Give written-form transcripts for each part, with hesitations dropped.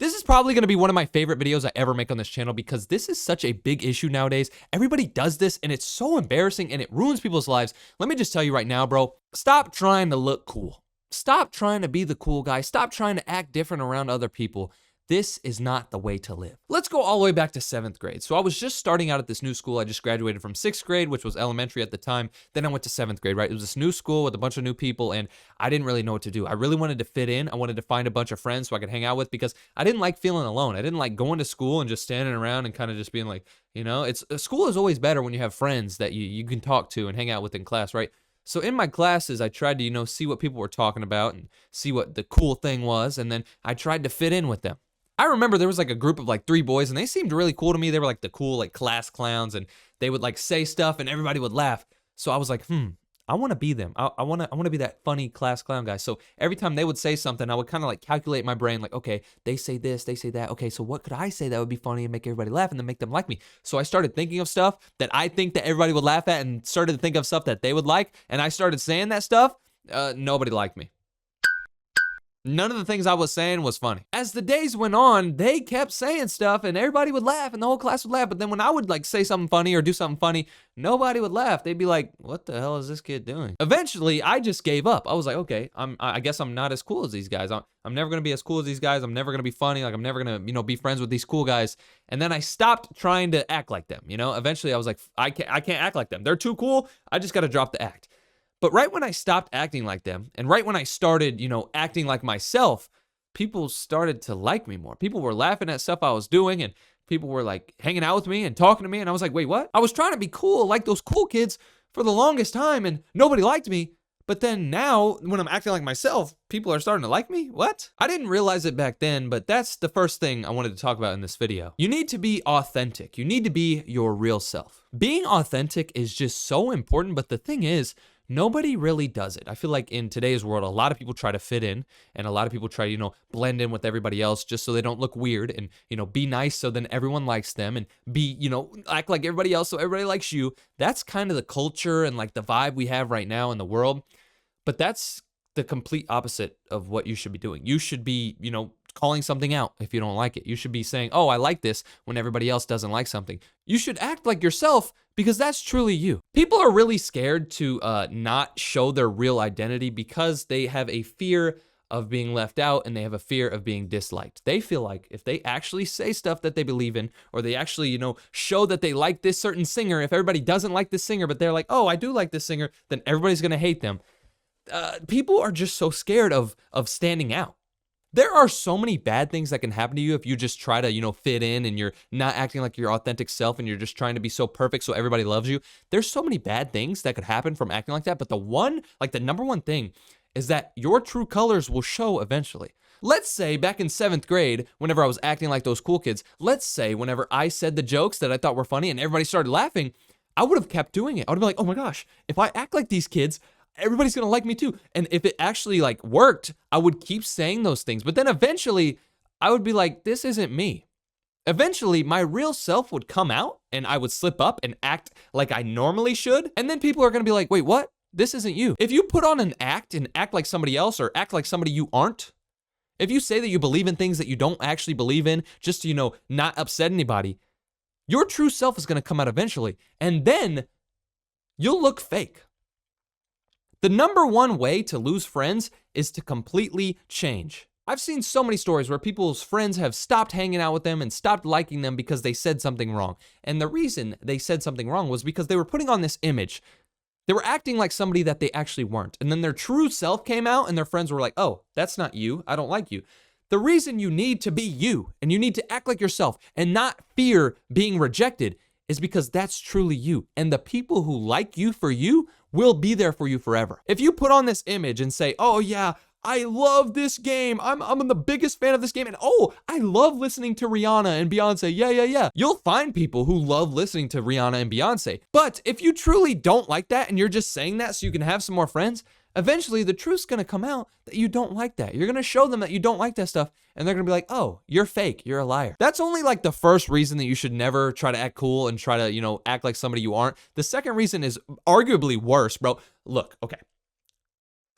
This is probably going to be one of my favorite videos I ever make on this channel because this is such a big issue nowadays. Everybody does this and it's so embarrassing and it ruins people's lives. Let me just tell you right now, bro, stop trying to look cool. Stop trying to be the cool guy. Stop trying to act different around other people. This is not the way to live. Let's go all the way back to 7th grade. So I was just starting out at this new school. I just graduated from 6th grade, which was elementary at the time. Then I went to 7th grade, right? It was this new school with a bunch of new people, and I didn't really know what to do. I really wanted to fit in. I wanted to find a bunch of friends so I could hang out with because I didn't like feeling alone. I didn't like going to school and just standing around and kind of just being like, you know, school is always better when you have friends that you can talk to and hang out with in class, right? So in my classes, I tried to, you know, see what people were talking about and see what the cool thing was, and then I tried to fit in with them. I remember there was like a group of like 3 boys and they seemed really cool to me. They were like the cool like class clowns and they would like say stuff and everybody would laugh. So I was like, I want to be them. I want to be that funny class clown guy. So every time they would say something, I would kind of like calculate my brain like, okay, they say this, they say that. Okay, so what could I say that would be funny and make everybody laugh and then make them like me? So I started thinking of stuff that I think that everybody would laugh at and started to think of stuff that they would like. And I started saying that stuff. Nobody liked me. None of the things I was saying was funny. As the days went on, they kept saying stuff and everybody would laugh and the whole class would laugh. But then when I would like say something funny or do something funny, nobody would laugh. They'd be like, what the hell is this kid doing? Eventually, I just gave up. I was like, okay, I guess I'm not as cool as these guys. I'm never going to be as cool as these guys. I'm never going to be funny. Like I'm never going to, you know, be friends with these cool guys. And then I stopped trying to act like them. You know, eventually I was like, I can't act like them. They're too cool. I just got to drop the act. But right when I stopped acting like them, and right when I started, you know, acting like myself, people started to like me more. People were laughing at stuff I was doing, and people were like hanging out with me and talking to me, and I was like, wait, what? I was trying to be cool like those cool kids for the longest time, and nobody liked me. But then now, when I'm acting like myself, people are starting to like me? What? I didn't realize it back then, but that's the first thing I wanted to talk about in this video. You need to be authentic. You need to be your real self. Being authentic is just so important, but the thing is, nobody really does it. I feel like in today's world, a lot of people try to fit in and a lot of people try to, you know, blend in with everybody else just so they don't look weird and, you know, be nice so then everyone likes them and be, you know, act like everybody else so everybody likes you. That's kind of the culture and like the vibe we have right now in the world. But that's the complete opposite of what you should be doing. You should be, you know, calling something out if you don't like it. You should be saying, oh, I like this when everybody else doesn't like something. You should act like yourself because that's truly you. People are really scared to not show their real identity because they have a fear of being left out and they have a fear of being disliked. They feel like if they actually say stuff that they believe in or they actually, you know, show that they like this certain singer, if everybody doesn't like this singer, but they're like, oh, I do like this singer, then everybody's gonna hate them. People are just so scared of standing out. There are so many bad things that can happen to you if you just try to, you know, fit in and you're not acting like your authentic self and you're just trying to be so perfect so everybody loves you. There's so many bad things that could happen from acting like that. But the number one thing is that your true colors will show eventually. Let's say back in 7th grade, whenever I was acting like those cool kids, let's say whenever I said the jokes that I thought were funny and everybody started laughing, I would have kept doing it. I would have been like, oh my gosh, if I act like these kids, everybody's gonna like me too. And if it actually like worked, I would keep saying those things. But then eventually I would be like, this isn't me. Eventually my real self would come out and I would slip up and act like I normally should. And then people are gonna be like, wait, what? This isn't you. If you put on an act and act like somebody else or act like somebody you aren't, if you say that you believe in things that you don't actually believe in just to, you know, not upset anybody, your true self is gonna come out eventually. And then you'll look fake. The number one way to lose friends is to completely change. I've seen so many stories where people's friends have stopped hanging out with them and stopped liking them because they said something wrong. And the reason they said something wrong was because they were putting on this image. They were acting like somebody that they actually weren't. And then their true self came out and their friends were like, oh, that's not you. I don't like you. The reason you need to be you and you need to act like yourself and not fear being rejected is because that's truly you. And the people who like you for you will be there for you forever. If you put on this image and say, oh yeah, I love this game. I'm the biggest fan of this game. And oh, I love listening to Rihanna and Beyonce. Yeah. You'll find people who love listening to Rihanna and Beyonce. But if you truly don't like that and you're just saying that so you can have some more friends, eventually the truth's gonna come out that you don't like that. You're gonna show them that you don't like that stuff and they're gonna be like, oh, you're fake, you're a liar. That's only like the first reason that you should never try to act cool and try to, you know, act like somebody you aren't. The second reason is arguably worse, bro. Look, okay.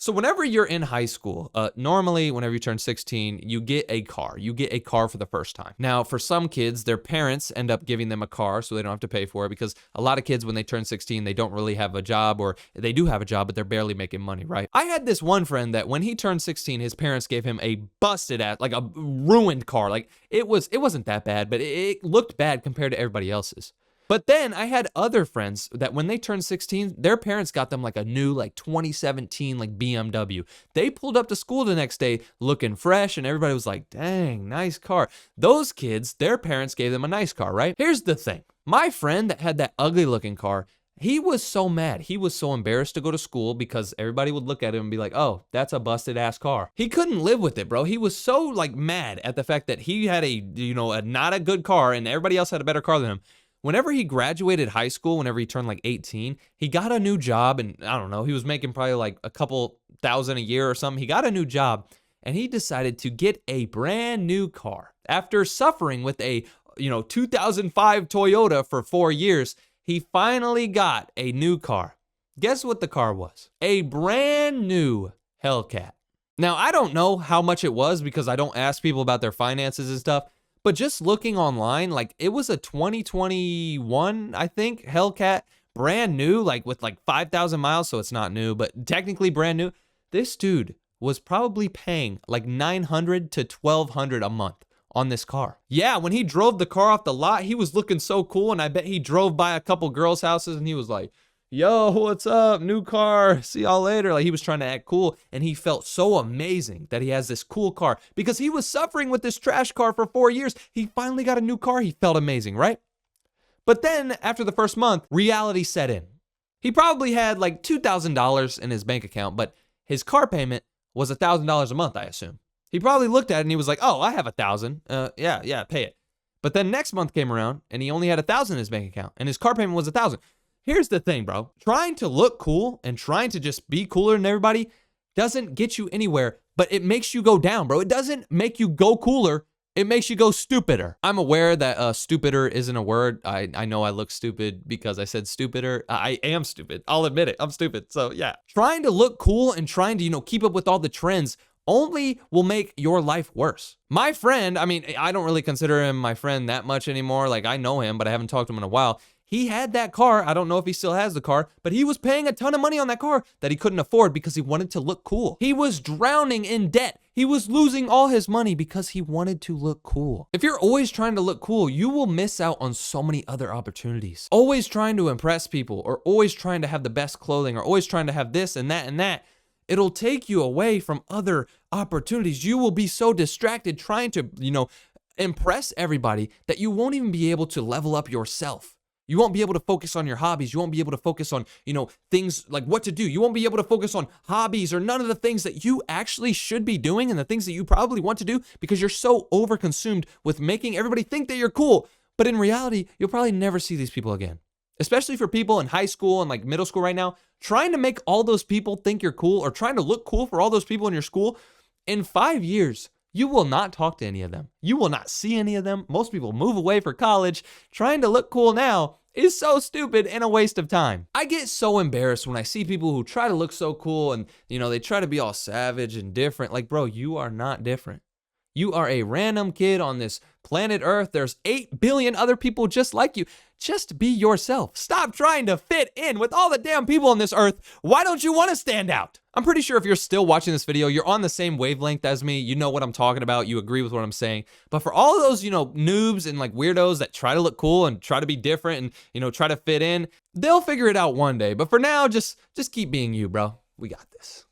So whenever you're in high school, normally whenever you turn 16, you get a car. You get a car for the first time. Now, for some kids, their parents end up giving them a car so they don't have to pay for it, because a lot of kids, when they turn 16, they don't really have a job, or they do have a job, but they're barely making money, right? I had this one friend that when he turned 16, his parents gave him a busted ass, like a ruined car. Like it wasn't that bad, but it looked bad compared to everybody else's. But then I had other friends that when they turned 16, their parents got them like a new, like 2017, like BMW. They pulled up to school the next day looking fresh, and everybody was like, dang, nice car. Those kids, their parents gave them a nice car, right? Here's the thing. My friend that had that ugly looking car, he was so mad. He was so embarrassed to go to school because everybody would look at him and be like, oh, that's a busted ass car. He couldn't live with it, bro. He was so like mad at the fact that he had a not a good car and everybody else had a better car than him. Whenever he graduated high school, whenever he turned like 18, he got a new job, and I don't know, he was making probably like a couple thousand a year or something. He got a new job and he decided to get a brand new car. After suffering with a 2005 Toyota for 4 years, he finally got a new car. Guess what the car was? A brand new Hellcat. Now, I don't know how much it was because I don't ask people about their finances and stuff. But just looking online, like it was a 2021, I think, Hellcat, brand new, like with like 5,000 miles. So it's not new, but technically brand new. This dude was probably paying like $900 to $1,200 a month on this car. Yeah, when he drove the car off the lot, he was looking so cool. And I bet he drove by a couple girls' houses and he was like, yo, what's up? New car. See y'all later. Like he was trying to act cool, and he felt so amazing that he has this cool car because he was suffering with this trash car for 4 years. He finally got a new car. He felt amazing, right? But then after the first month, reality set in. He probably had like $2,000 in his bank account, but his car payment was $1,000 a month, I assume. He probably looked at it and he was like, oh, I have $1,000. Yeah, pay it. But then next month came around and he only had $1,000 in his bank account and his car payment was $1,000. Here's the thing, bro. Trying to look cool and trying to just be cooler than everybody doesn't get you anywhere, but it makes you go down, bro. It doesn't make you go cooler. It makes you go stupider. I'm aware that stupider isn't a word. I know I look stupid because I said stupider. I am stupid. I'll admit it. I'm stupid. So yeah. Trying to look cool and trying to, keep up with all the trends only will make your life worse. My friend, I mean, I don't really consider him my friend that much anymore. Like I know him, but I haven't talked to him in a while. He had that car. I don't know if he still has the car, but he was paying a ton of money on that car that he couldn't afford because he wanted to look cool. He was drowning in debt. He was losing all his money because he wanted to look cool. If you're always trying to look cool, you will miss out on so many other opportunities. Always trying to impress people, or always trying to have the best clothing, or always trying to have this and that and that. It'll take you away from other opportunities. You will be so distracted trying to, impress everybody that you won't even be able to level up yourself. You won't be able to focus on your hobbies. You won't be able to focus on, things like what to do. You won't be able to focus on hobbies or none of the things that you actually should be doing and the things that you probably want to do because you're so overconsumed with making everybody think that you're cool. But in reality, you'll probably never see these people again. Especially for people in high school and like middle school right now, trying to make all those people think you're cool or trying to look cool for all those people in your school. In 5 years, you will not talk to any of them. You will not see any of them. Most people move away for college. Trying to look cool now is so stupid and a waste of time. I get so embarrassed when I see people who try to look so cool and, they try to be all savage and different. Like, bro, you are not different. You are a random kid on this planet Earth. There's 8 billion other people just like you. Just be yourself. Stop trying to fit in with all the damn people on this earth. Why don't you want to stand out? I'm pretty sure if you're still watching this video, you're on the same wavelength as me. You know what I'm talking about. You agree with what I'm saying. But for all of those, noobs and like weirdos that try to look cool and try to be different and, try to fit in, they'll figure it out one day. But for now, just keep being you, bro. We got this.